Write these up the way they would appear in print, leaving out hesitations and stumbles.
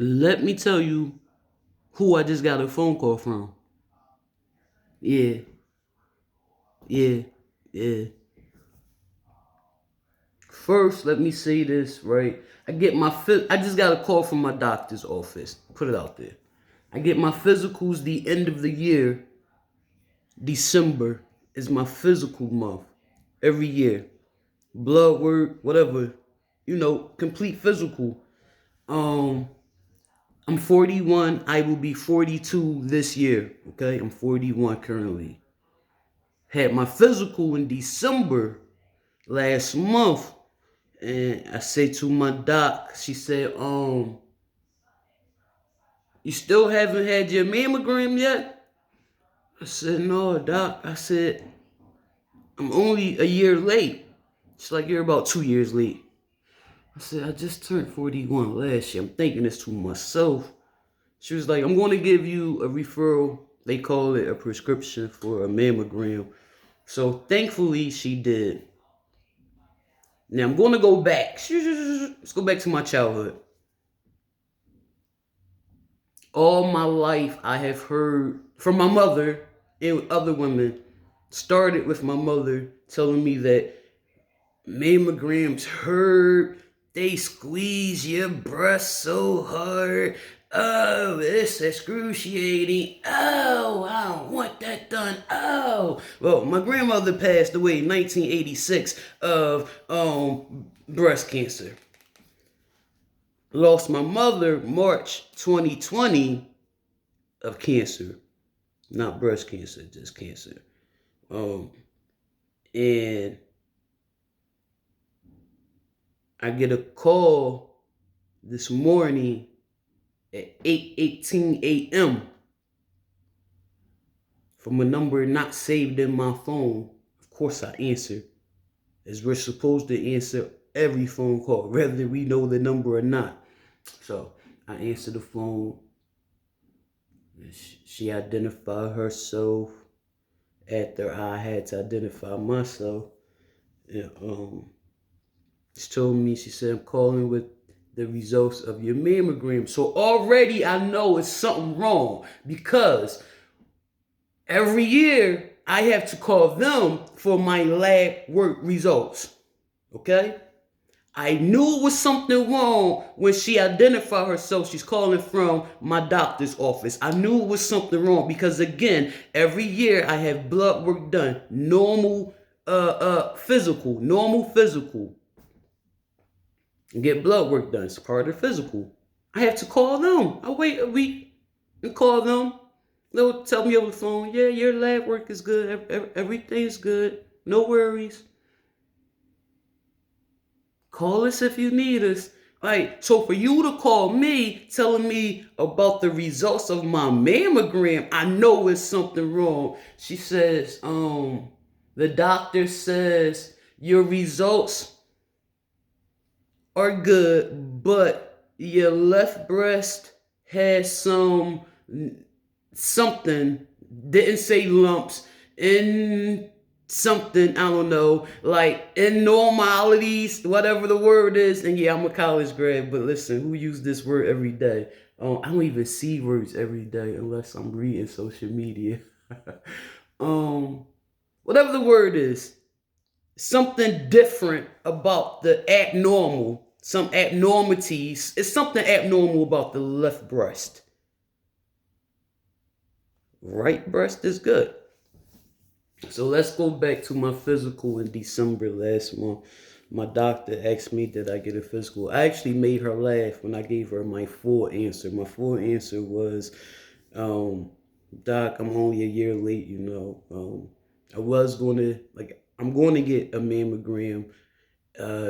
Let me tell you who I just got a phone call from. Yeah, yeah, yeah. First, let me say this, right? I just got a call from my doctor's office. Put it out there. I get my physicals the end of the year. December is my physical month. Every year. Blood work, whatever. Complete physical. Um, I'm 41. I will be 42 this year. Okay, I'm 41 currently. Had my physical in December last month, and I said to my doc, she said, you still haven't had your mammogram yet? I said, no, doc. I said, I'm only a year late. She's like, you're about 2 years late. I said, I just turned 41 last year. I'm thinking this to myself. She was like, I'm going to give you a referral. They call it a prescription for a mammogram. So thankfully, she did. Now I'm going to go back. Let's go back to my childhood. All my life, I have heard from my mother and other women, started with my mother telling me that mammograms hurt. They squeeze your breast so hard. Oh, it's excruciating. Oh, I don't want that done. Oh. Well, my grandmother passed away in 1986 of breast cancer. Lost my mother March 2020 of cancer. Not breast cancer, just cancer. Um, and I get a call this morning at 8:18 a.m. from a number not saved in my phone. Of course I answer, as we're supposed to answer every phone call, whether we know the number or not. So I answer the phone. She identified herself after I had to identify myself. And, she told me, she said, I'm calling with the results of your mammogram. So already I know it's something wrong because every year I have to call them for my lab work results. Okay? I knew it was something wrong when she identified herself. She's calling from my doctor's office. I knew it was something wrong because again, every year I have blood work done. Normal physical. Get blood work done. It's part of the physical. I have to call them. I wait a week and call them. They'll tell me over the phone, yeah, your lab work is good. Everything's good. No worries. Call us if you need us. Right. So for you to call me telling me about the results of my mammogram, I know it's something wrong. She says, the doctor says your results are good, but your left breast has something, didn't say lumps, in something, I don't know, like abnormalities, whatever the word is. And yeah, I'm a college grad, but listen, who use this word every day? I don't even see words every day unless I'm reading social media. um, Whatever the word is, something different about the abnormal, some abnormalities. It's something abnormal about the left breast. Right breast is good. So let's go back to my physical in December last month. My doctor asked me, did I get a physical? I actually made her laugh when I gave her my full answer. My full answer was, Doc, I'm only a year late, I was going to, I'm going to get a mammogram.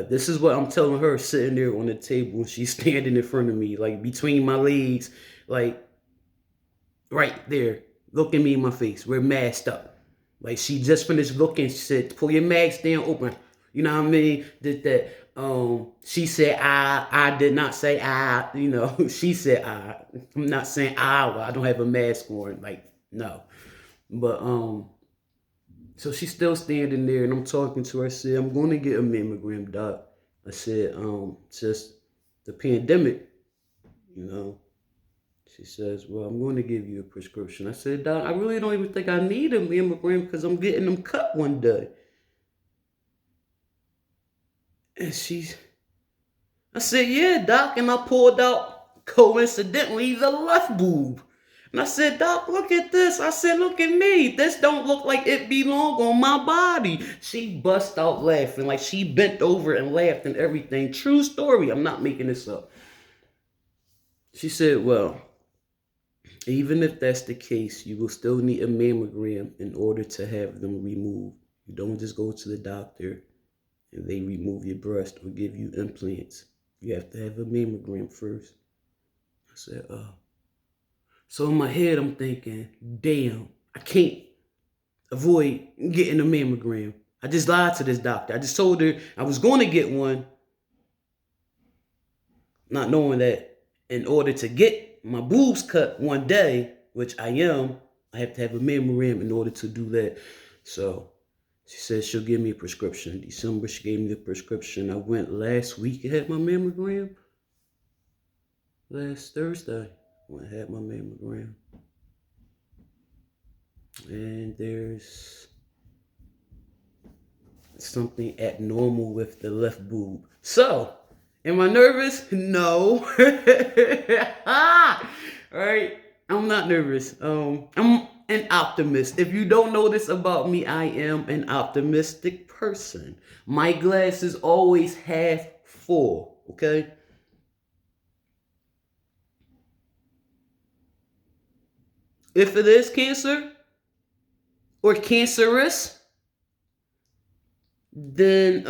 This is what I'm telling her sitting there on the table. She's standing in front of me, like between my legs, like right there, looking me in my face. We're masked up. Like she just finished looking. She said, "Pull your mask down, open." You know what I mean? Did that? She said, I did not say I. She said I. I'm not saying I. Well, I don't have a mask on. Like no, but so she's still standing there, and I'm talking to her. I said, "I'm going to get a mammogram, doc." I said, just the pandemic. you know. She says, well, I'm going to give you a prescription. I said, Doc, I really don't even think I need a mammogram because I'm getting them cut one day. And I said, yeah, Doc. And I pulled out, coincidentally, the left boob. And I said, Doc, look at this. I said, look at me. This don't look like it belong on my body. She bust out laughing, like she bent over and laughed and everything. True story. I'm not making this up. She said, well, even if that's the case, you will still need a mammogram in order to have them removed. You don't just go to the doctor and they remove your breast or give you implants. You have to have a mammogram first. I said, oh. So in my head, I'm thinking, damn, I can't avoid getting a mammogram. I just lied to this doctor. I just told her I was going to get one, not knowing that in order to get my boobs cut one day, which I am, I have to have a mammogram in order to do that. So she said she'll give me a prescription. In December, she gave me the prescription. I went last week and had my mammogram. Last Thursday, when I had my mammogram. And there's something abnormal with the left boob. So, am I nervous? No. All right. I'm not nervous. I'm an optimist. If you don't know this about me, I am an optimistic person. My glass is always half full, okay? If it is cancer or cancerous, then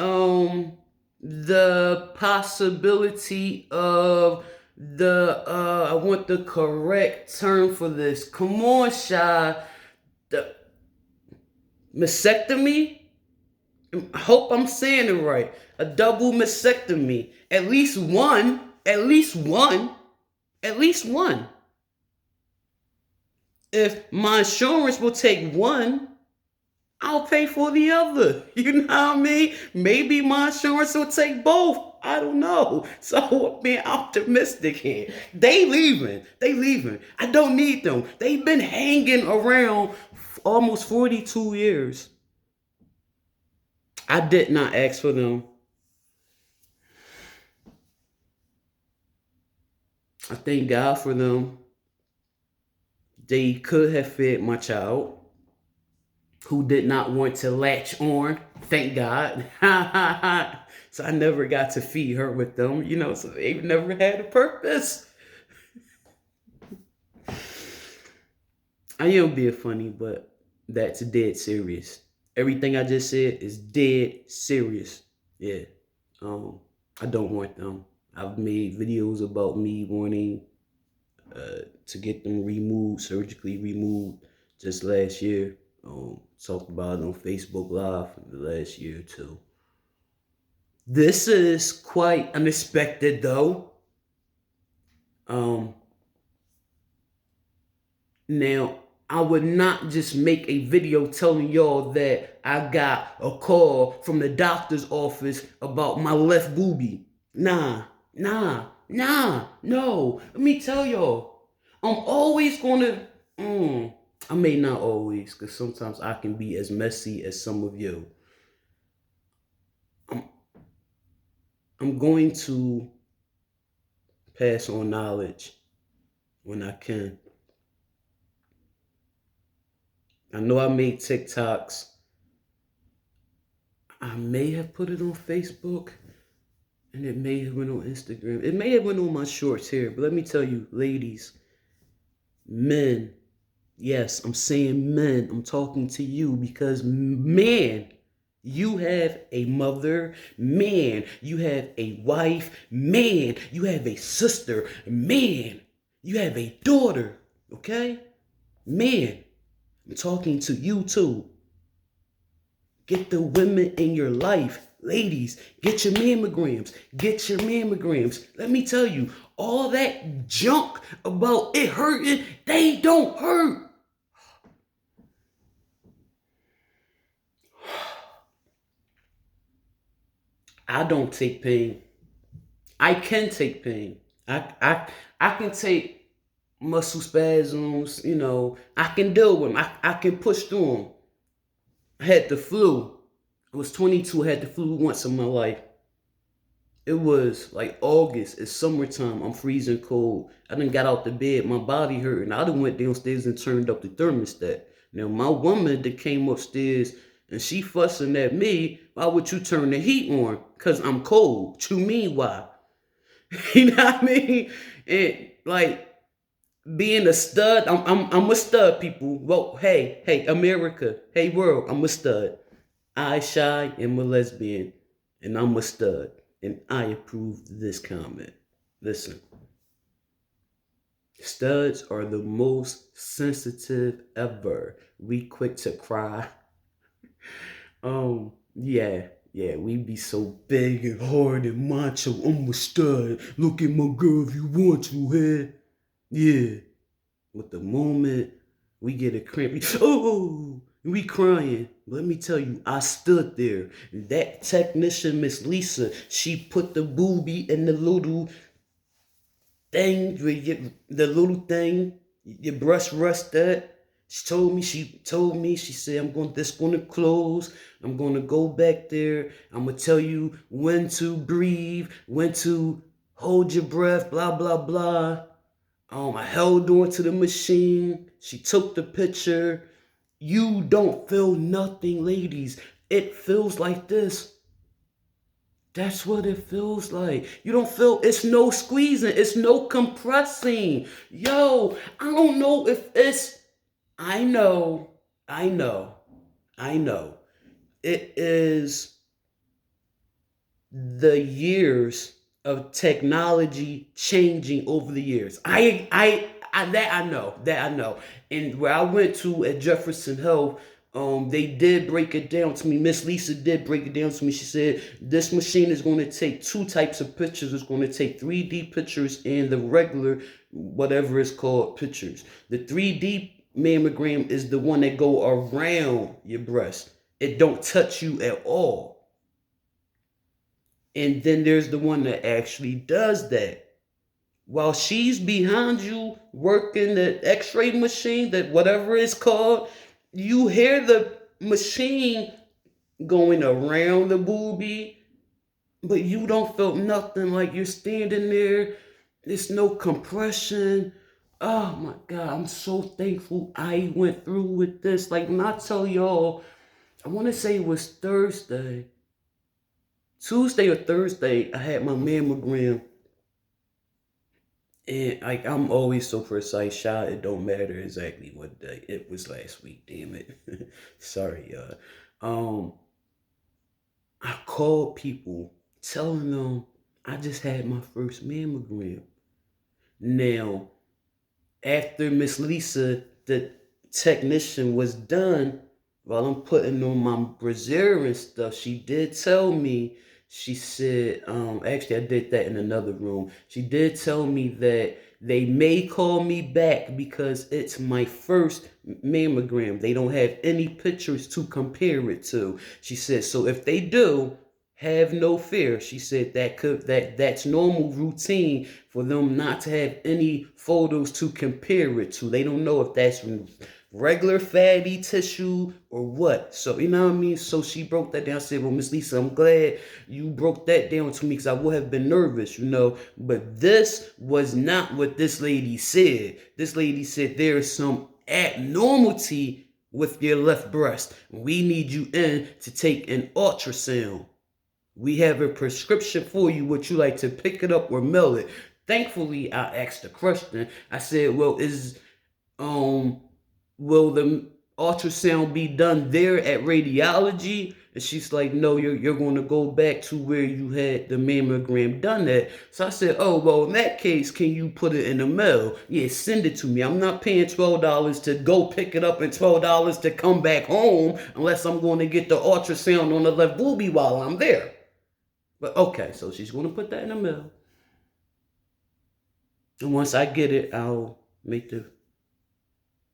the possibility of I want the correct term for this. Come on, Shy. The mastectomy? I hope I'm saying it right. A double mastectomy. At least one. At least one. At least one. If my insurance will take one, I'll pay for the other. You know what I mean? Maybe my insurance will take both. I don't know. So I'm being optimistic here. They leaving. They leaving. I don't need them. They've been hanging around almost 42 years. I did not ask for them. I thank God for them. They could have fed my child who did not want to latch on. Thank God. So I never got to feed her with them, you know, so they've never had a purpose. I am being funny, but that's dead serious. Everything I just said is dead serious. Yeah. I don't want them. I've made videos about me wanting to get them removed, surgically removed, just last year. Talked about it on Facebook Live the last year or two. This is quite unexpected, though. Now, I would not just make a video telling y'all that I got a call from the doctor's office about my left boobie. Nah, no. Let me tell y'all, I'm always gonna, I may not always, because sometimes I can be as messy as some of you. I'm going to pass on knowledge when I can. I know I made TikToks. I may have put it on Facebook, and it may have went on Instagram. It may have went on my shorts here, but let me tell you, ladies, men, yes, I'm saying men. I'm talking to you because, man, you have a mother, man, you have a wife, man, you have a sister, man, you have a daughter, okay? Man, I'm talking to you too. Get the women in your life. Ladies, get your mammograms. Get your mammograms. Let me tell you, all that junk about it hurting, they don't hurt. I don't take pain. I can take pain. I can take muscle spasms, I can deal with them. I can push through them. I had the flu. I was 22, I had the flu once in my life. It was like August, it's summertime, I'm freezing cold. I done got out the bed, my body hurt, and I done went downstairs and turned up the thermostat. Now my woman that came upstairs and she fussing at me, why would you turn the heat on? Cause I'm cold. What you mean why? You know what I mean? And like being a stud, I'm a stud, people. Well, hey, America, hey world, I'm a stud. I shy am a lesbian, and I'm a stud, and I approve this comment. Listen, studs are the most sensitive ever. We quick to cry. Yeah, we be so big and hard and macho. I'm a stud. Look at my girl if you want to, hey. Yeah. But the moment we get a cramp, we crying. Let me tell you, I stood there. That technician, Miss Lisa, she put the booby in the little thing, the little thing, your brush rust that. She said, this gonna close. I'm gonna go back there. I'm gonna tell you when to breathe, when to hold your breath, blah, blah, blah. I held on to the machine. She took the picture. You don't feel nothing, ladies. It feels like this. That's what it feels like. You don't feel, it's no squeezing, it's no compressing. Yo, I don't know if it's, I know, I know, I know. It is the years of technology changing over the years. That I know. And where I went to at Jefferson Health, they did break it down to me. Miss Lisa did break it down to me. She said this machine is going to take two types of pictures. It's going to take 3D pictures and the regular, whatever it's called, pictures. The 3D mammogram is the one that go around your breast. It don't touch you at all. And then there's the one that actually does that. While she's behind you working the x-ray machine, that whatever it's called, you hear the machine going around the boobie, but you don't feel nothing, like you're standing there. There's no compression. Oh my God, I'm so thankful I went through with this. Like when I tell y'all, I want to say it was Tuesday or Thursday, I had my mammogram. And like I'm always so precise, shy. It don't matter exactly what day. It was last week, damn it. Sorry, y'all. I called people telling them I just had my first mammogram. Now, after Miss Lisa, the technician, was done, while I'm putting on my brassiere and stuff, she did tell me, she said, actually, I did that in another room. She did tell me that they may call me back because it's my first mammogram. They don't have any pictures to compare it to. She said, so if they do, have no fear. She said that's normal routine for them not to have any photos to compare it to. They don't know if that's regular fatty tissue or what. So you know what I mean? So she broke that down. I said, well, Miss Lisa, I'm glad you broke that down to me because I would have been nervous, But this was not what this lady said. This lady said there is some abnormality with your left breast. We need you in to take an ultrasound. We have a prescription for you. Would you like to pick it up or mail it? Thankfully, I asked the question. I said, well, will the ultrasound be done there at radiology? And she's like, no, you're going to go back to where you had the mammogram done at. So I said, oh, well, in that case, can you put it in the mail? Yeah, send it to me. I'm not paying $12 to go pick it up and $12 to come back home unless I'm going to get the ultrasound on the left boobie while I'm there. But okay, so she's going to put that in the mail. And once I get it, I'll make the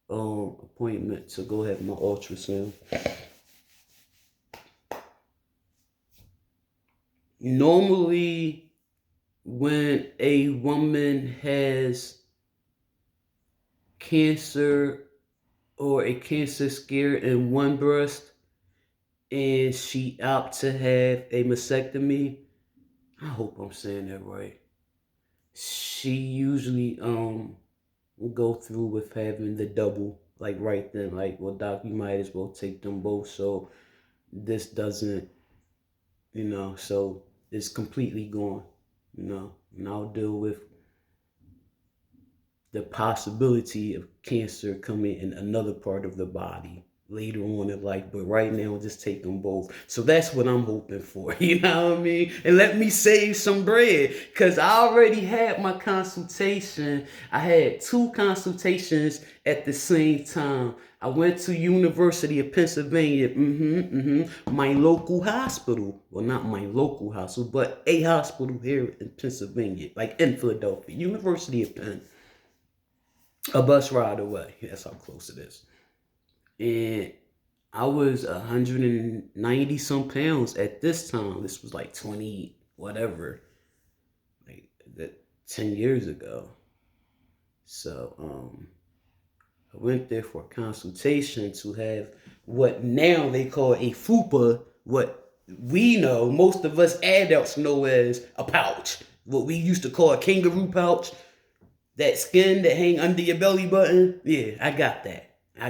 appointment to go have my ultrasound. Normally, when a woman has cancer or a cancer scare in one breast and she opt to have a mastectomy, I hope I'm saying that right. She usually will go through with having the double, like right then, like, well, doc, you might as well take them both, so this doesn't, so it's completely gone, and I'll deal with the possibility of cancer coming in another part of the body later on in life. But right now, just take them both. So that's what I'm hoping for. You know what I mean? And let me save some bread, because I already had my consultation. I had 2 consultations at the same time. I went to University of Pennsylvania, my local hospital. Well, not my local hospital, but a hospital here in Pennsylvania, like in Philadelphia, University of Penn. A bus ride away. That's how close it is. And I was 190 some pounds at this time. This was like 20 whatever, like that 10 years ago. So I went there for a consultation to have what now they call a fupa, what we know, most of us adults know as a pouch, what we used to call a kangaroo pouch. That skin that hang under your belly button, yeah, I got that. I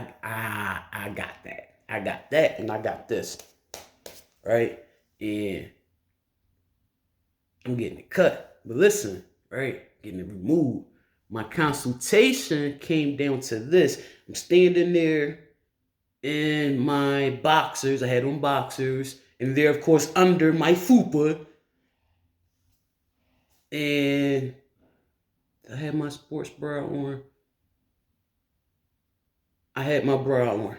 got that. I got that, and I got this, right? And I'm getting it cut. But listen, right? Getting it removed. My consultation came down to this. I'm standing there in my boxers. I had on boxers, and they're of course under my fupa, and I had my sports bra on. I had my bra on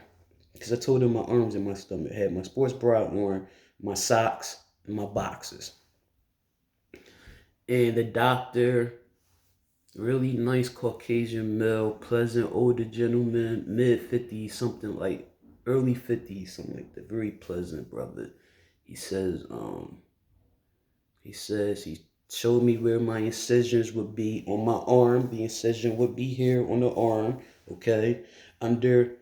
because I told him my arms and my stomach. I had my sports bra on, my socks, and my boxers. And the doctor, really nice Caucasian male, pleasant older gentleman, mid-50s, something like early 50s, something like that. Very pleasant brother. He says he showed me where my incisions would be on my arm. The incision would be here on the arm, okay? Under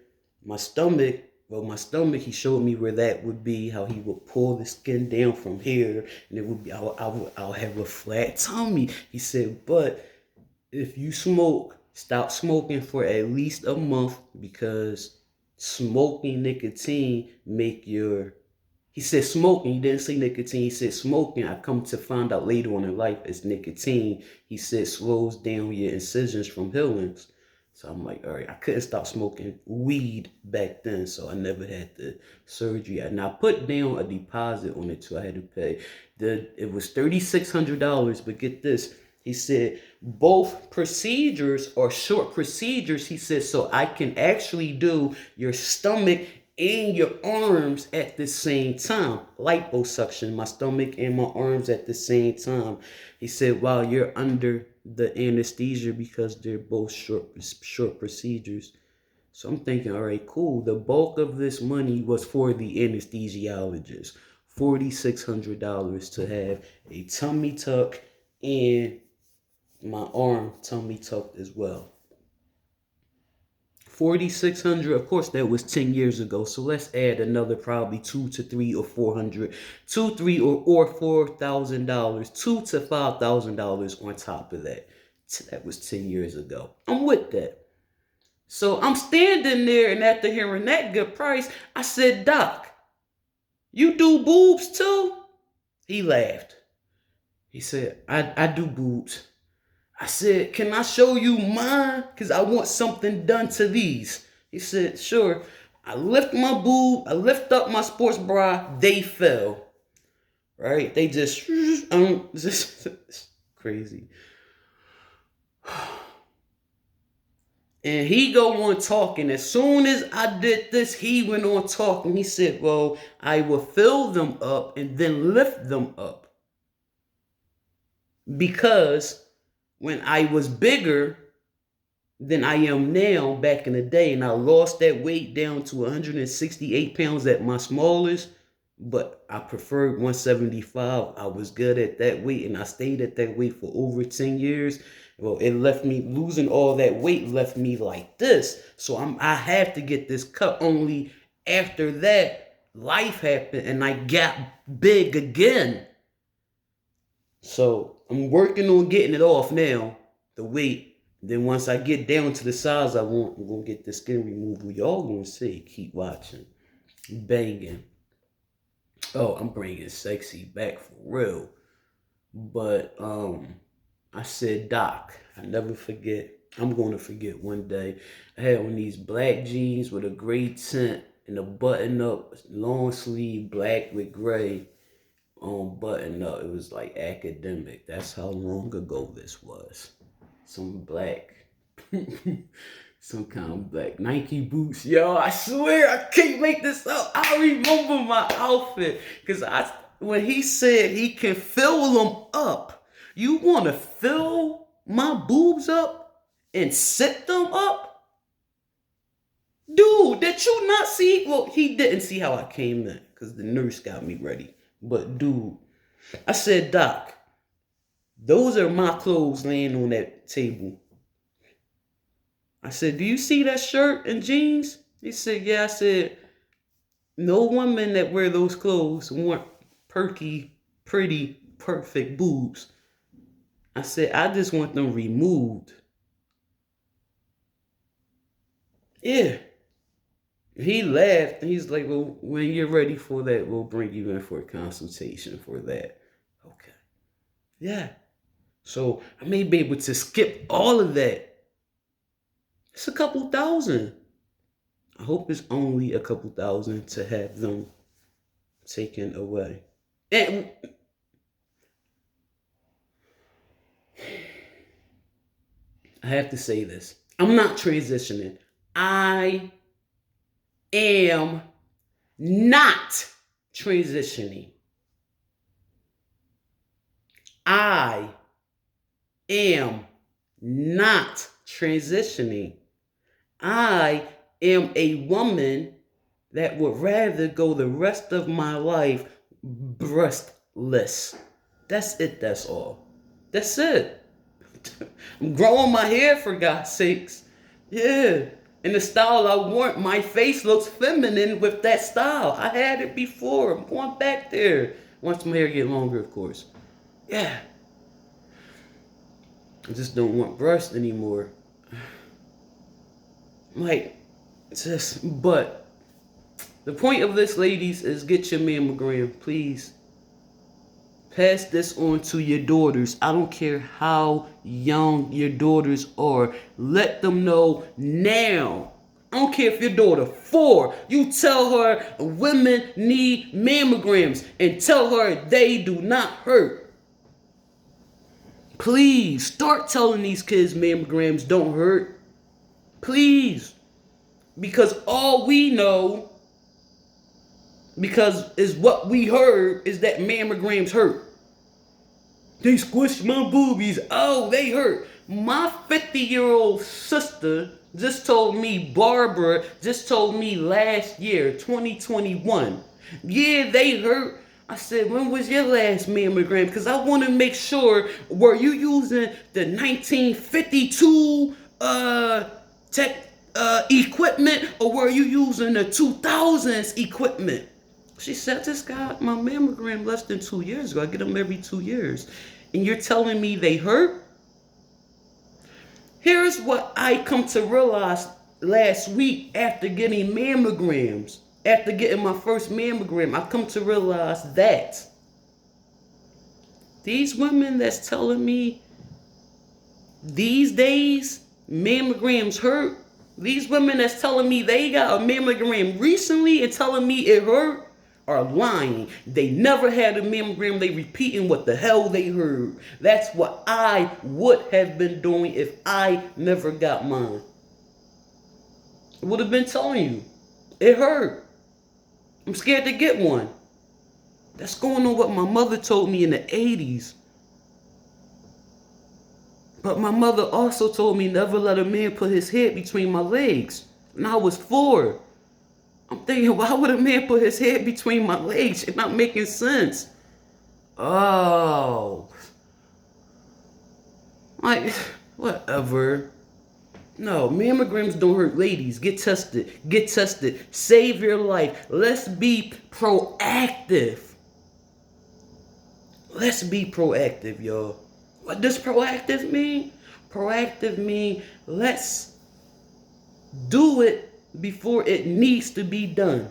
my stomach, he showed me where that would be, how he would pull the skin down from here, and it would be, I'll have a flat tummy. He said, but if you smoke, stop smoking for at least a month, because smoking nicotine make your, he said smoking, he didn't say nicotine, he said smoking, I come to find out later on in life, is nicotine. He said slows down your incisions from healing. So I'm like, all right, I couldn't stop smoking weed back then, so I never had the surgery. And I put down a deposit on it too. I had to pay. It was $3,600, but get this. He said both procedures are short procedures. He said, so I can actually do your stomach and your arms at the same time. Liposuction, my stomach and my arms at the same time. He said, while you're under the anesthesia, because they're both short procedures. So I'm thinking, all right, cool. The bulk of this money was for the anesthesiologist. $4,600 to have a tummy tuck and my arm tummy tucked as well. 4,600, of course, that was 10 years ago. So let's add another probably 2 to 3 or 400, 2, 3 or $4,000, $2 to $5,000 on top of that. That was 10 years ago. I'm with that. So I'm standing there, and after hearing that good price, I said, Doc, you do boobs too? He laughed. He said, I do boobs. I said, can I show you mine? Because I want something done to these. He said, sure. I lift my boob, I lift up my sports bra, they fell. Right? They just crazy. And he go on talking. As soon as I did this, he went on talking. He said, well, I will fill them up and then lift them up. Because when I was bigger than I am now back in the day, and I lost that weight down to 168 pounds at my smallest, but I preferred 175. I was good at that weight, and I stayed at that weight for over 10 years. Well, it left me losing all that weight left me like this. So I have to get this cut. Only after that, life happened and I got big again. So I'm working on getting it off now, the weight. Then once I get down to the size I want, I'm gonna get the skin removal. Y'all gonna see. Keep watching. Banging. Oh, I'm bringing sexy back for real. But I said, Doc, I never forget. I'm gonna forget one day. I had on these black jeans with a gray tint and a button up, long sleeve, black with gray button up. It was like academic. That's how long ago this was. Some black, some kind of black Nike boots. Yo, I swear I can't make this up. I remember my outfit because when he said he can fill them up, you want to fill my boobs up and sit them up? Dude, did you not see? Well, he didn't see how I came in because the nurse got me ready. But dude, I said, Doc, those are my clothes laying on that table. I said, do you see that shirt and jeans? He said, yeah. I said, no woman that wear those clothes want perky, pretty, perfect boobs. I said, I just want them removed. Yeah. He laughed and he's like, well, when you're ready for that, we'll bring you in for a consultation for that. Okay. Yeah. So I may be able to skip all of that. It's a couple thousand. I hope it's only a couple thousand to have them taken away. And I have to say this. I'm not transitioning. I am not transitioning. I am not transitioning. I am a woman that would rather go the rest of my life breastless. That's it, that's all. That's it. I'm growing my hair for God's sakes. Yeah. In the style I want, my face looks feminine with that style. I had it before. I'm going back there. Once my hair get longer, of course. Yeah. I just don't want breasts anymore. Like, but the point of this, ladies, is get your mammogram, please. Pass this on to your daughters. I don't care how young your daughters are. Let them know now. I don't care if your daughter 4. You tell her women need mammograms and tell her they do not hurt. Please start telling these kids mammograms don't hurt. Please. Because all we know, because is what we heard, is that mammograms hurt. They squished my boobies. Oh, they hurt. My 50-year-old sister just told me, Barbara just told me last year, 2021. Yeah, they hurt. I said, when was your last mammogram? Because I want to make sure, were you using the 1952 equipment, or were you using the 2000s equipment? She said, I just got my mammogram less than 2 years ago. I get them every 2 years. And you're telling me they hurt? Here's what I come to realize last week after getting mammograms. After getting my first mammogram, I come to realize that these women that's telling me these days mammograms hurt, these women that's telling me they got a mammogram recently and telling me it hurt, are lying. They never had a mammogram. They repeating what the hell they heard. That's what I would have been doing if I never got mine. I would have been telling you. It hurt. I'm scared to get one. That's going on what my mother told me in the 80s. But my mother also told me never let a man put his head between my legs. And I was 4. I'm thinking, why would a man put his head between my legs? It's not making sense. Oh, like, whatever. No, mammograms don't hurt. Ladies, get tested. Get tested. Save your life. Let's be proactive. Let's be proactive, y'all. What does proactive mean? Proactive mean let's do it before it needs to be done.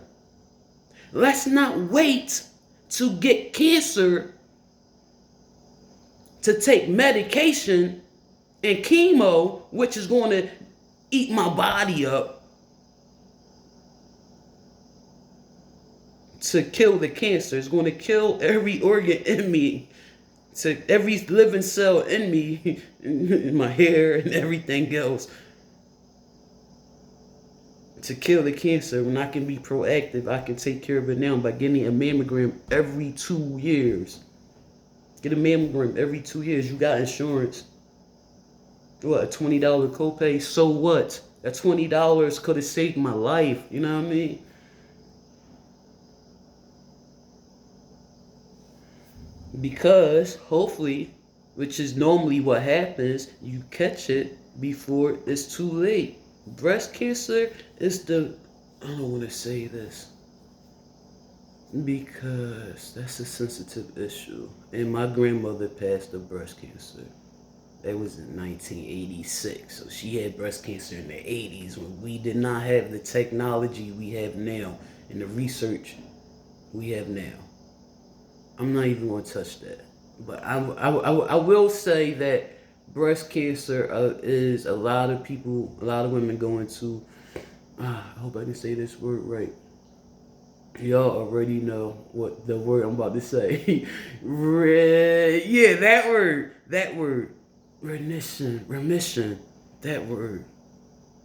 Let's not wait to get cancer to take medication and chemo, which is going to eat my body up, to kill the cancer. It's going to kill every organ in me, to every living cell in me, in my hair and everything else, to kill the cancer. When I can be proactive, I can take care of it now by getting a mammogram every 2 years. Get a mammogram every 2 years. You got insurance. What, a $20 copay? So what? That $20 could have saved my life. You know what I mean? Because hopefully, which is normally what happens, you catch it before it's too late. Breast cancer is I don't want to say this because that's a sensitive issue. And my grandmother passed of breast cancer. That was in 1986. So she had breast cancer in the 80s when we did not have the technology we have now and the research we have now. I'm not even going to touch that. But I will say that breast cancer is a lot of women going to, I hope I can say this word right. Y'all already know what the word I'm about to say. Yeah, that word. Remission, that word.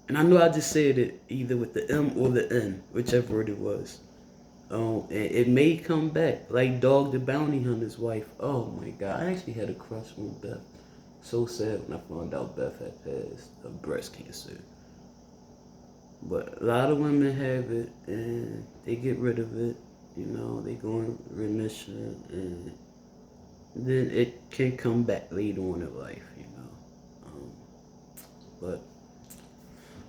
And I know I just said it either with the M or the N, whichever word it was. It may come back, like Dog the Bounty Hunter's wife. Oh my God, I actually had a crush on Beth. So sad when I found out Beth had passed of breast cancer. But a lot of women have it, and they get rid of it. You know, they go in remission, and then it can come back later on in life. But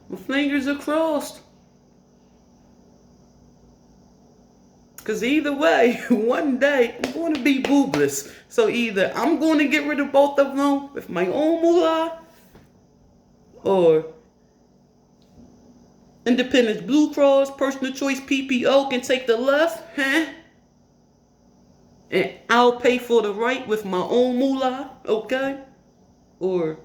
my fingers are crossed. Because either way, one day I'm going to be boobless. So either I'm going to get rid of both of them with my own moolah, or Independence Blue Cross, Personal Choice PPO can take the left, and I'll pay for the right with my own moolah, okay? Or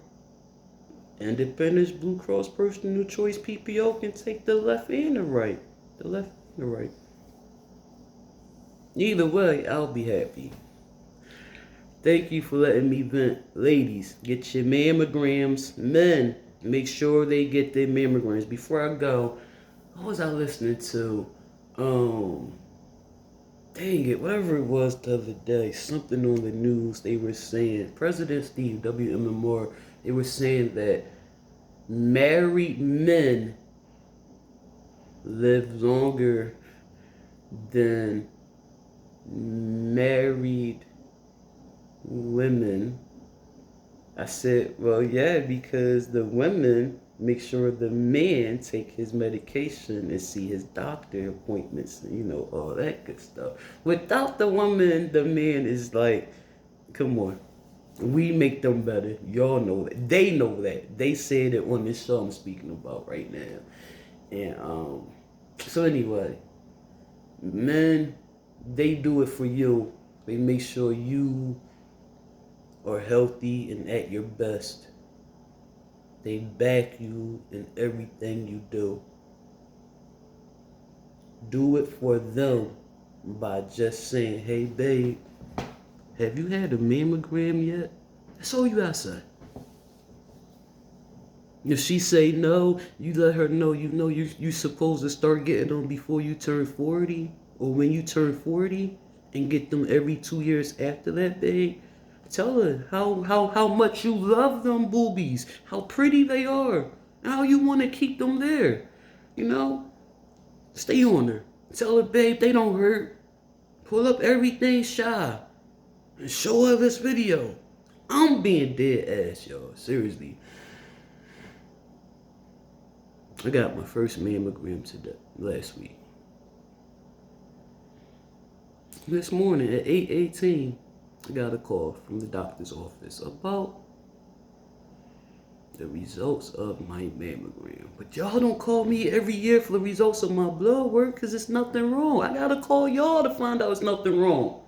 Independence Blue Cross Personal Choice PPO can take the left and the right. The left and the right. Either way, I'll be happy. Thank you for letting me vent. Ladies, get your mammograms. Men, make sure they get their mammograms. Before I go, what was I listening to? Dang it, whatever it was the other day, something on the news, they were saying, President Steve W.M. they were saying that married men live longer than married women. I said, well, yeah, because the women make sure the man take his medication and see his doctor appointments, all that good stuff. Without the woman, the man is like, come on, we make them better. Y'all know that. They know that. They said it on this show I'm speaking about right now. And so anyway, men, they do it for you. They make sure you are healthy and at your best. They back you in everything you do. Do it for them by just saying, hey babe, have you had a mammogram yet? That's all you gotta say. If she say no, you let her know you supposed to start getting them before you turn 40, or when you turn 40, and get them every 2 years after that, babe. Tell her how much you love them boobies, how pretty they are, and how you want to keep them there. Stay on her. Tell her, babe, they don't hurt. Pull up everything shy. And show her this video. I'm being dead ass, y'all. Seriously. I got my first mammogram today, last week. This morning at 8:18, I got a call from the doctor's office about the results of my mammogram. But y'all don't call me every year for the results of my blood work because it's nothing wrong. I gotta call y'all to find out it's nothing wrong.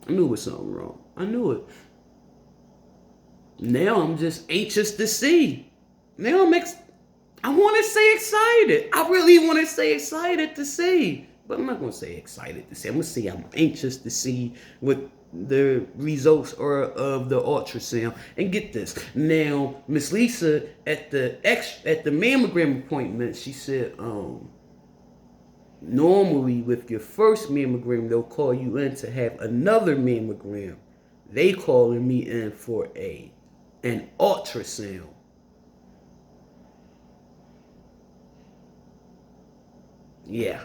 I knew it was something wrong. I knew it. Now I'm just anxious to see. Now I want to say excited. I really want to say excited to see. But I'm not going to say excited to see. I'm going to say I'm anxious to see what the results are of the ultrasound. And get this. Now, Miss Lisa, at the mammogram appointment, she said, normally with your first mammogram, they'll call you in to have another mammogram. They calling me in for an ultrasound. Yeah.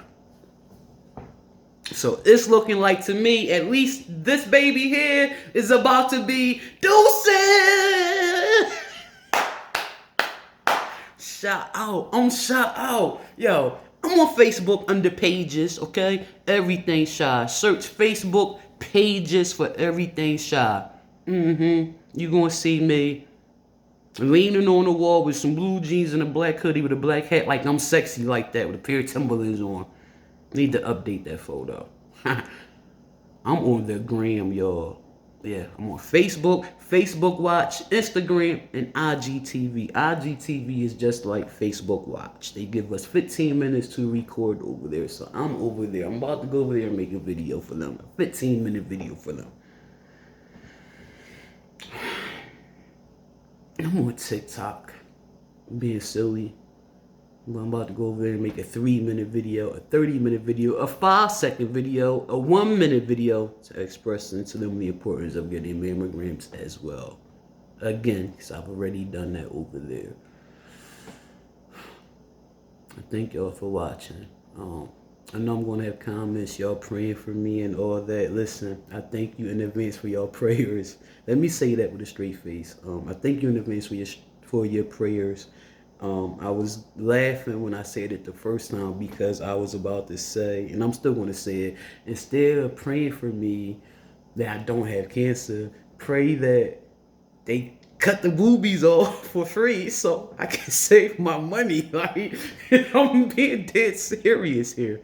So it's looking like, to me, at least this baby here is about to be deuces. Shout out. I'm shout out. Yo, I'm on Facebook under pages, okay? Everything Shy. Search Facebook pages for Everything Shy. You gonna see me leaning on the wall with some blue jeans and a black hoodie with a black hat, like I'm sexy like that with a pair of Timberlands on. Need to update that photo. I'm on the gram, y'all. Yeah, I'm on Facebook, Facebook Watch, Instagram, and IGTV. IGTV is just like Facebook Watch. They give us 15 minutes to record over there. So I'm over there. I'm about to go over there and make a video for them. A 15-minute video for them. I'm on TikTok, being silly. But I'm about to go over there and make a 3-minute video, a 30-minute video, a 5-second video, a 1-minute video to express to them the importance of getting mammograms as well. Again, because I've already done that over there. I thank y'all for watching. I know I'm going to have comments, y'all praying for me and all that. Listen, I thank you in advance for y'all prayers. Let me say that with a straight face. I thank you in advance for your prayers. I was laughing when I said it the first time because I was about to say, and I'm still going to say it, instead of praying for me that I don't have cancer, pray that they cut the boobies off for free so I can save my money. Like, I'm being dead serious here.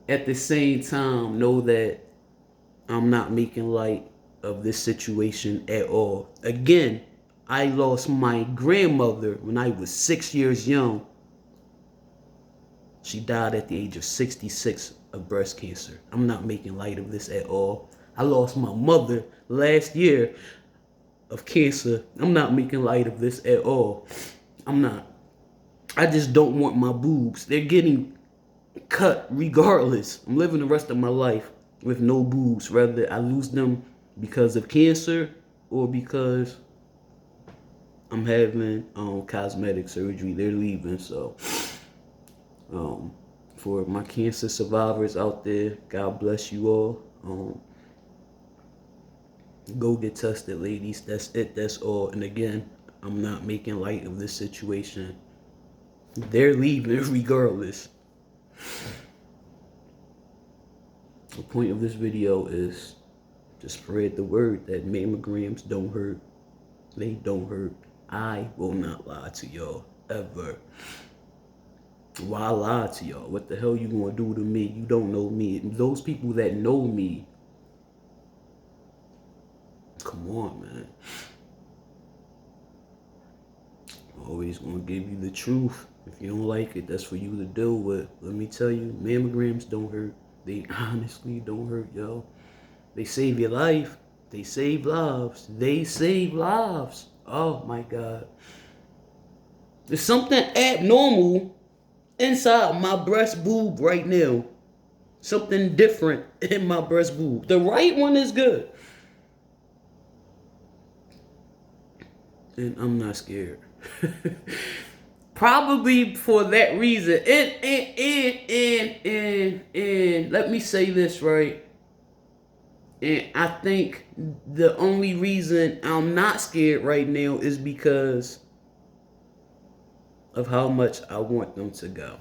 At the same time, know that I'm not making light of this situation at all. Again, I lost my grandmother when I was 6 years young. She died at the age of 66 of breast cancer. I'm not making light of this at all. I lost my mother last year of cancer. I'm not making light of this at all. I'm not. I just don't want my boobs. They're getting cut regardless. I'm living the rest of my life with no boobs. Whether I lose them because of cancer or because I'm having cosmetic surgery. They're leaving. So for my cancer survivors out there, God bless you all. Go get tested, ladies. That's it. That's all. And again, I'm not making light of this situation. They're leaving regardless. The point of this video is to spread the word that mammograms don't hurt. They don't hurt. I will not lie to y'all ever. Why lie to y'all? What the hell you gonna do to me? You don't know me. Those people that know me, come on, man. I'm always gonna give you the truth. If you don't like it, that's for you to deal with. Let me tell you, mammograms don't hurt. They honestly don't hurt, yo. They save your life. They save lives. They save lives. Oh my God. There's something abnormal inside my breast boob right now. Something different in my breast boob. The right one is good. and I'm not scared. Probably for that reason. And let me say this right. And I think the only reason I'm not scared right now is because of how much I want them to go.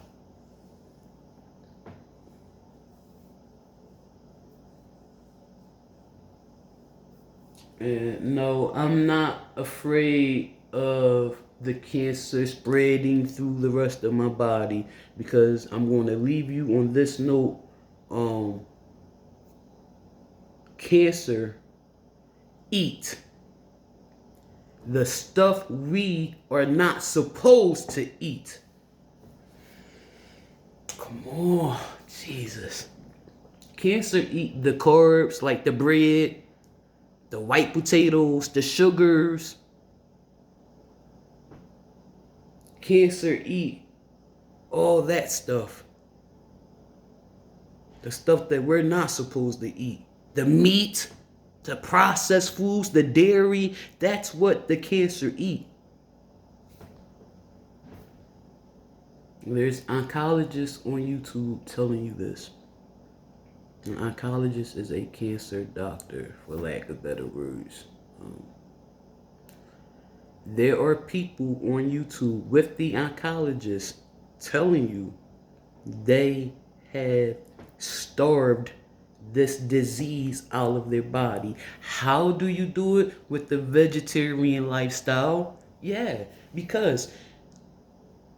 And no, I'm not afraid of the cancer spreading through the rest of my body, because I'm going to leave you on this note. Um, Cancer eat the stuff we are not supposed to eat. Come on, Jesus. Cancer eat the carbs like the bread, the white potatoes, the sugars. Cancer eat all that stuff. The stuff that we're not supposed to eat. The meat, the processed foods, the dairy, that's what the cancer eat. There's oncologists on YouTube telling you this. An oncologist is a cancer doctor, for lack of better words. There are people on YouTube with the oncologist telling you they have starved this disease out of their body. How do you do it? With the vegetarian lifestyle? Yeah, because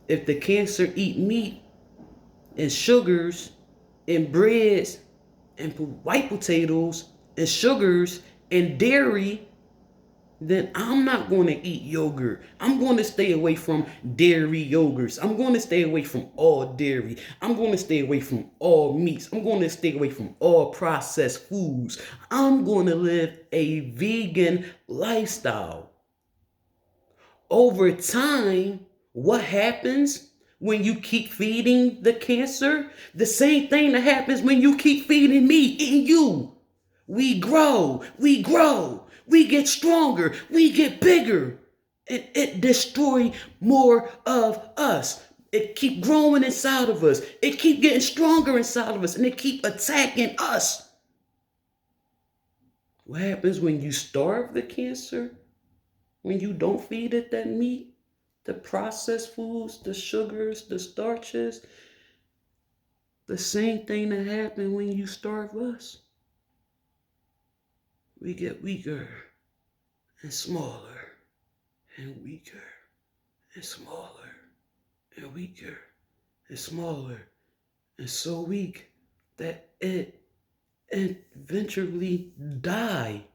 if the cancer eat meat and sugars and breads and white potatoes and sugars and dairy, then I'm not going to eat yogurt. I'm going to stay away from dairy yogurts. I'm going to stay away from all dairy. I'm going to stay away from all meats. I'm going to stay away from all processed foods. I'm going to live a vegan lifestyle. Over time, what happens when you keep feeding the cancer? The same thing that happens when you keep feeding me and you. We grow, we get stronger, we get bigger. It destroys more of us. It keep growing inside of us. It keep getting stronger inside of us, and it keep attacking us. What happens when you starve the cancer? When you don't feed it that meat, the processed foods, the sugars, the starches, the same thing that happened when you starve us. We get weaker and smaller and weaker and smaller and weaker and smaller and so weak that it eventually die.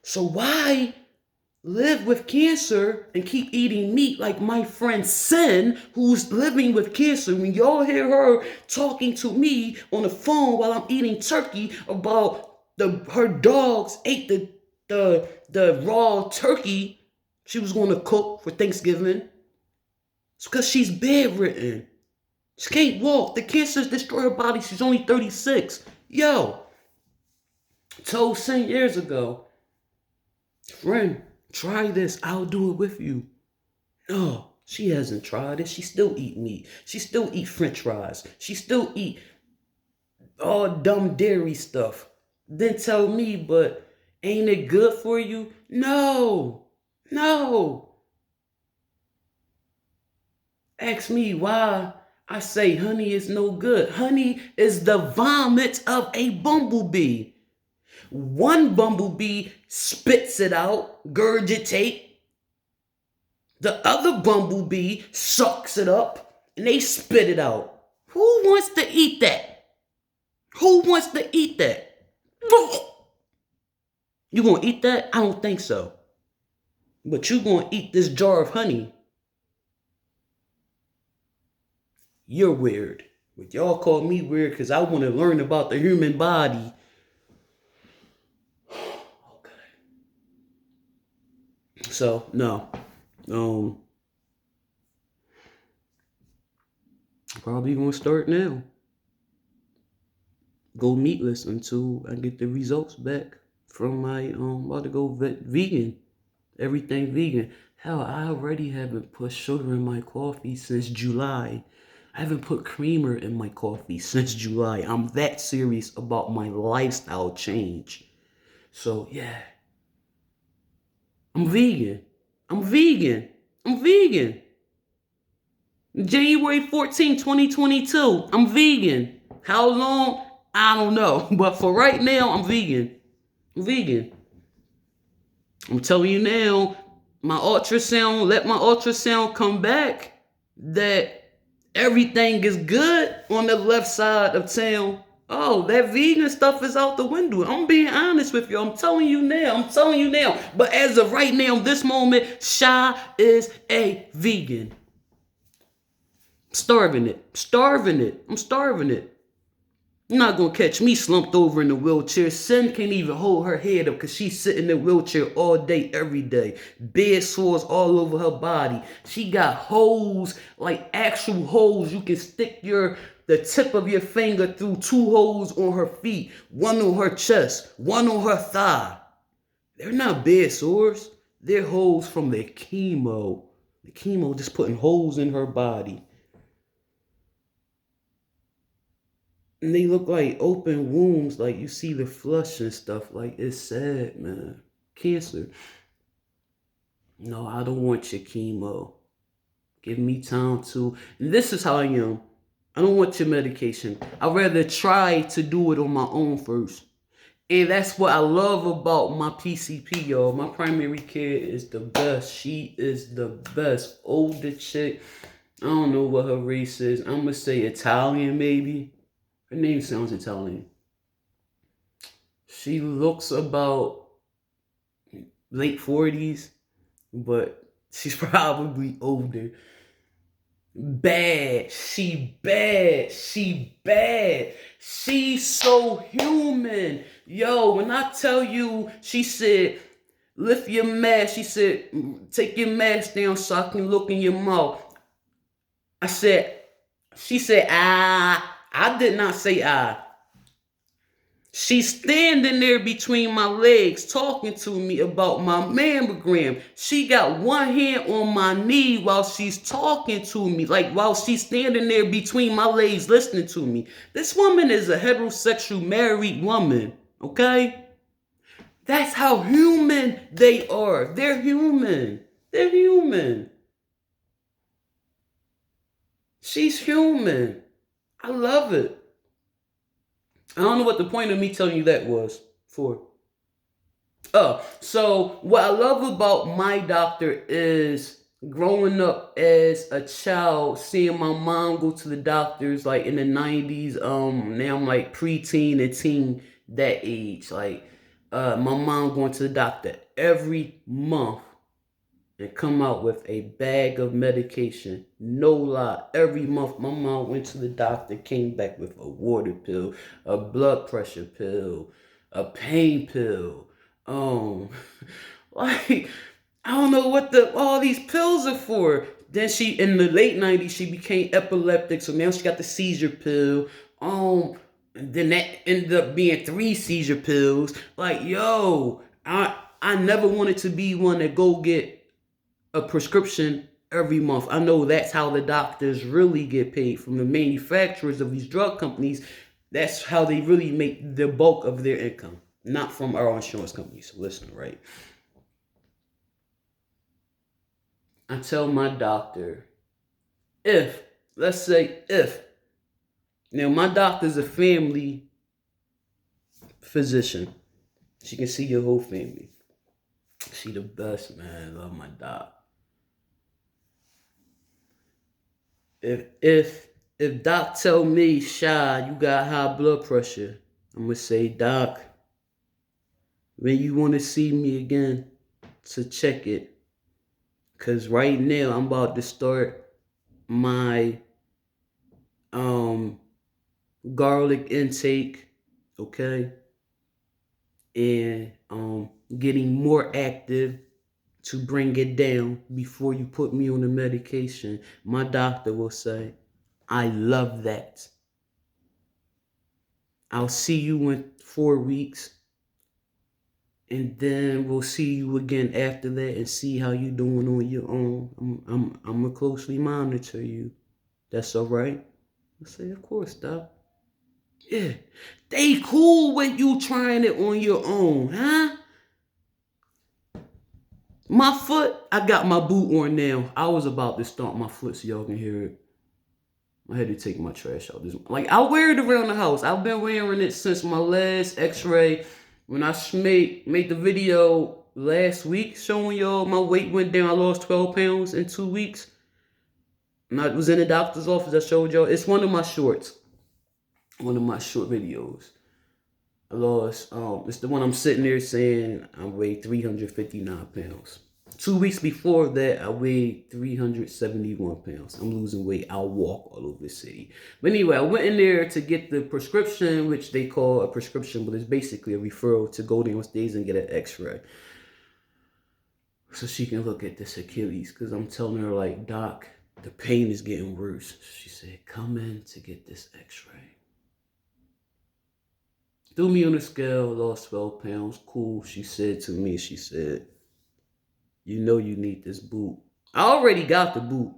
So why live with cancer and keep eating meat like my friend Sin, who's living with cancer? When y'all hear her talking to me on the phone while I'm eating turkey about her dogs ate the raw turkey she was going to cook for Thanksgiving, it's because she's bedridden. She can't walk. The cancer's destroyed her body. She's only 36. Yo, told Sin years ago, friend, try this. I'll do it with you. No, she hasn't tried it. She still eat meat. She still eat French fries. She still eat all dumb dairy stuff. Then tell me, but ain't it good for you? No, no. Ask me why I say honey is no good. Honey is the vomit of a bumblebee. One bumblebee spits it out, gurgitate. The other bumblebee sucks it up and they spit it out. Who wants to eat that? Who wants to eat that? You gonna eat that? I don't think so. But you gonna eat this jar of honey. You're weird. But y'all call me weird because I want to learn about the human body. Okay. So, no. Probably gonna start now. Go meatless until I get the results back from my about to go vegan. Everything vegan. Hell, I already haven't put sugar in my coffee since July. I haven't put creamer in my coffee since July. I'm that serious about my lifestyle change. So yeah, I'm vegan. I'm vegan. I'm vegan. January 14, 2022. I'm vegan. How long? I don't know. But for right now, I'm vegan. I'm vegan. I'm telling you now, let my ultrasound come back that everything is good on the left side of town. Oh, that vegan stuff is out the window. I'm being honest with you. I'm telling you now. I'm telling you now. But as of right now, this moment, Shy is a vegan. Starving it. Starving it. I'm starving it. You're not gonna catch me slumped over in the wheelchair. Sin can't even hold her head up because she's sitting in the wheelchair all day, every day. Bed sores all over her body. She got holes, like actual holes. You can stick the tip of your finger through 2 holes on her feet, one on her chest, one on her thigh. They're not bed sores. They're holes from the chemo. The chemo just putting holes in her body. And they look like open wounds, like you see the flush and stuff. Like, it's sad, man. Cancer. No, I don't want your chemo. Give me time to. And this is how I am. I don't want your medication. I'd rather try to do it on my own first. And that's what I love about my PCP, y'all. My primary care is the best. She is the best. Older chick. I don't know what her race is. I'm going to say Italian, maybe. Her name sounds Italian. She looks about late 40s, but she's probably older. Bad. She bad. She bad. She's so human. Yo, when I tell you, she said, lift your mask. She said, take your mask down so I can look in your mouth. She said, I did not say I. She's standing there between my legs talking to me about my mammogram. She got one hand on my knee while she's talking to me, like while she's standing there between my legs listening to me. This woman is a heterosexual married woman, okay? That's how human they are. They're human. They're human. She's human. I love it. I don't know what the point of me telling you that was for. So what I love about my doctor is growing up as a child, seeing my mom go to the doctors like in the 90s. Now I'm like preteen and teen, that age. Like, my mom going to the doctor every month and come out with a bag of medication. No lie. Every month my mom went to the doctor, came back with a water pill, a blood pressure pill, a pain pill. Like, I don't know what all these pills are for. Then she, in the late 90s, she became epileptic, so now she got the seizure pill. And then that ended up being 3 seizure pills. Like, yo, I never wanted to be one that go get a prescription every month. I know that's how the doctors really get paid, from the manufacturers of these drug companies. That's how they really make the bulk of their income, not from our insurance companies. So listen, right? I tell my doctor, let's say now my doctor's a family physician. She can see your whole family. She the best, man. I love my doc. If Doc tell me, Shy, you got high blood pressure, I'm gonna say, Doc, when you want to see me again to check it, cause right now I'm about to start my garlic intake, okay, and getting more active to bring it down before you put me on the medication. My doctor will say, I love that. I'll see you in 4 weeks. And then we'll see you again after that and see how you doing on your own. I'm gonna closely monitor you. That's all right? I say, of course, Doc. Yeah. They cool with you trying it on your own, huh? My foot, I got my boot on now. I was about to stomp my foot so y'all can hear it. I had to take my trash out. Like, I wear it around the house. I've been wearing it since my last x-ray. When I made the video last week showing y'all my weight went down. I lost 12 pounds in 2 weeks. And I was in the doctor's office. I showed y'all. It's one of my shorts. One of my short videos. I lost, it's the one I'm sitting there saying I weighed 359 pounds. 2 weeks before that, I weighed 371 pounds. I'm losing weight. I'll walk all over the city. But anyway, I went in there to get the prescription, which they call a prescription, but it's basically a referral to go downstairs and get an x-ray. So she can look at this Achilles, because I'm telling her, like, Doc, the pain is getting worse. She said, come in to get this x-ray. Threw me on the scale, lost 12 pounds. Cool. She said to me, she said, you know you need this boot. I already got the boot.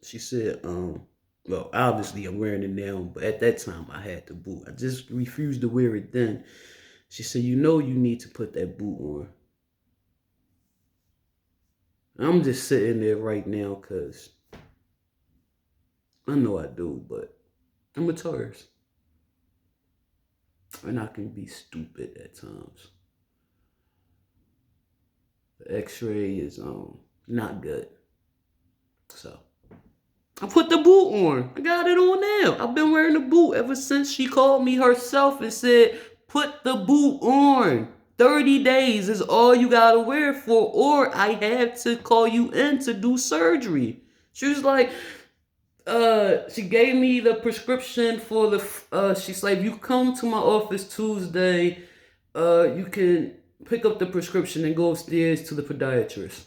She said, well, obviously I'm wearing it now, but at that time I had the boot. I just refused to wear it then. She said, you know you need to put that boot on. I'm just sitting there right now because I know I do, but I'm a Taurus. And I can be stupid at times. The x-ray is not good. So I put the boot on. I got it on now. I've been wearing the boot ever since she called me herself and said, put the boot on. 30 days is all you gotta wear it for, or I have to call you in to do surgery. She was like, she gave me the prescription for the, she's like, if you come to my office Tuesday, you can pick up the prescription and go upstairs to the podiatrist.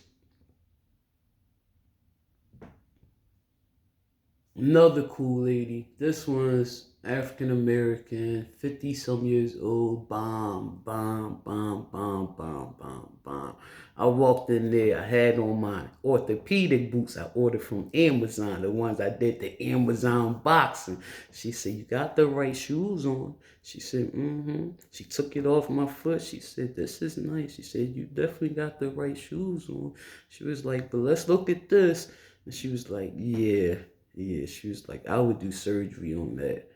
Another cool lady. This one's African American, 50 some years old. Bomb, bomb, bomb, bomb, bomb, bomb, bomb. I walked in there. I had on my orthopedic boots I ordered from Amazon, the ones I did the Amazon boxing. She said, you got the right shoes on. She said, She took it off my foot. She said, this is nice. She said, you definitely got the right shoes on. She was like, but let's look at this. And she was like, yeah. Yeah, she was like, I would do surgery on that.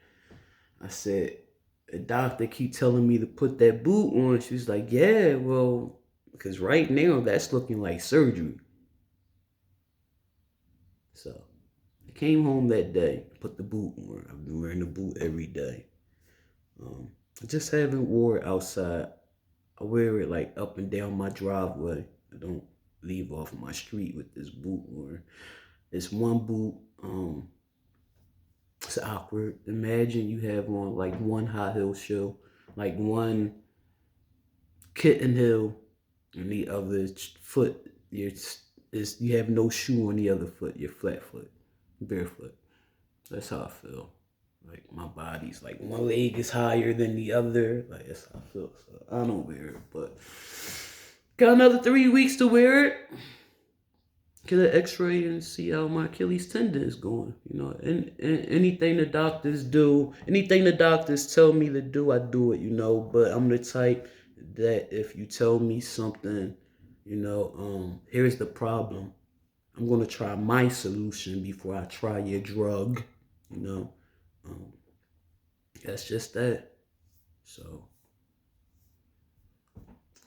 I said, the doctor keep telling me to put that boot on. She was like, yeah, well, because right now that's looking like surgery. So I came home that day, put the boot on. I've been wearing the boot every day. I just haven't wore it outside. I wear it like up and down my driveway. I don't leave off my street with this boot on. It's one boot. It's awkward. Imagine you have on like one high heel shoe, like one kitten heel, and the other foot you have no shoe on the other foot. You're flat foot, barefoot. That's how I feel. Like my body's like one leg is higher than the other. Like that's how I feel. So I don't wear it, but got another 3 weeks to wear it. Get an x-ray and see how my Achilles tendon is going. You know, and anything the doctors do, anything the doctors tell me to do, I do it, you know. But I'm the type that if you tell me something, you know, here's the problem. I'm going to try my solution before I try your drug, you know. That's just that. So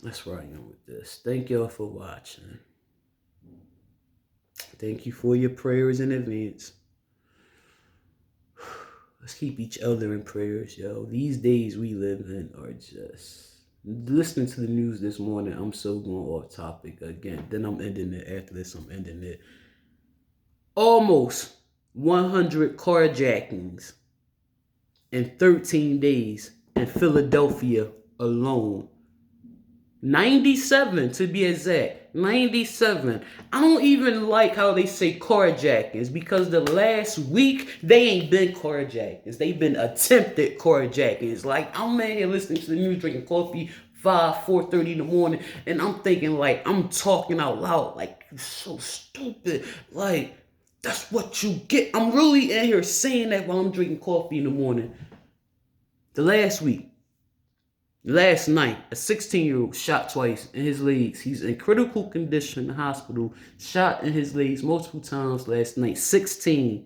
that's where I am with this. Thank y'all for watching. Thank you for your prayers in advance. Let's keep each other in prayers, yo. These days we live in are just... Listening to the news this morning, I'm so going off topic again. Then I'm ending it. After this, I'm ending it. Almost 100 carjackings in 13 days in Philadelphia alone. 97 to be exact. 97. I don't even like how they say carjackings because the last week they ain't been carjackings. They've been attempted carjackings. Like I'm in here listening to the news, drinking coffee, 4:30 in the morning, and I'm thinking like I'm talking out loud, like you so stupid. Like that's what you get. I'm really in here saying that while I'm drinking coffee in the morning. Last night, a 16-year-old shot twice in his legs. He's in critical condition in the hospital, shot in his legs multiple times last night. 16,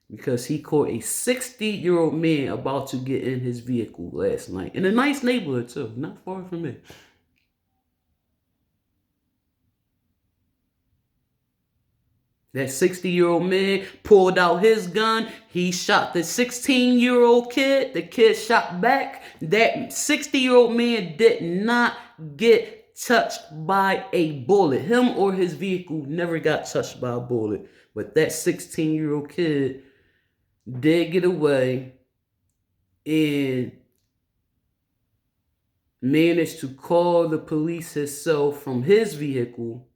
because he caught a 60-year-old man about to get in his vehicle last night. In a nice neighborhood, too, not far from me. That 60-year-old man pulled out his gun. He shot the 16-year-old kid. The kid shot back. That 60-year-old man did not get touched by a bullet. Him or his vehicle never got touched by a bullet. But that 16-year-old kid did get away and managed to call the police himself from his vehicle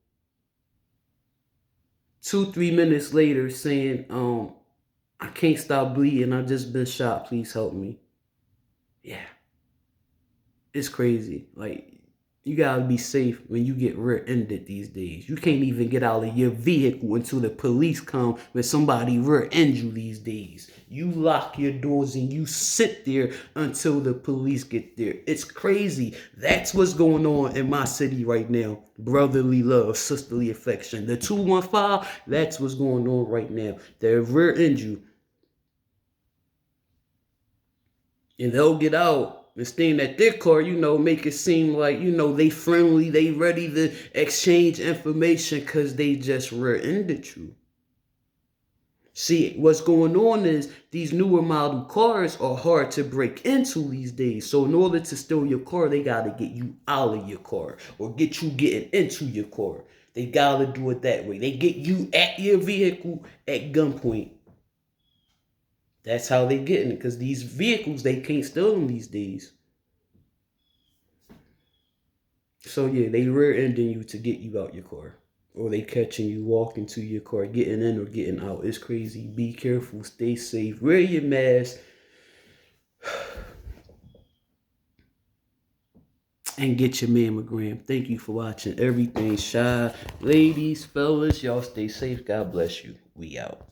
2-3 minutes later saying, I can't stop bleeding. I've just been shot. Please help me. Yeah. It's crazy. Like, you gotta be safe when you get rear-ended these days. You can't even get out of your vehicle until the police come when somebody rear-end you these days. You lock your doors and you sit there until the police get there. It's crazy. That's what's going on in my city right now. Brotherly love, sisterly affection. The 215, that's what's going on right now. They'll rear-end you. And they'll get out and stand at their car, make it seem like, they friendly, they ready to exchange information because they just rear-ended you. See, what's going on is these newer model cars are hard to break into these days. So in order to steal your car, they got to get you out of your car or get you getting into your car. They got to do it that way. They get you at your vehicle at gunpoint. That's how they getting it, because these vehicles, they can't steal them these days. So yeah, they rear-ending you to get you out your car. Or they catching you walking to your car, getting in or getting out. It's crazy. Be careful. Stay safe. Wear your mask. And get your mammogram. Thank you for watching Everything Shy. Ladies, fellas, y'all stay safe. God bless you. We out.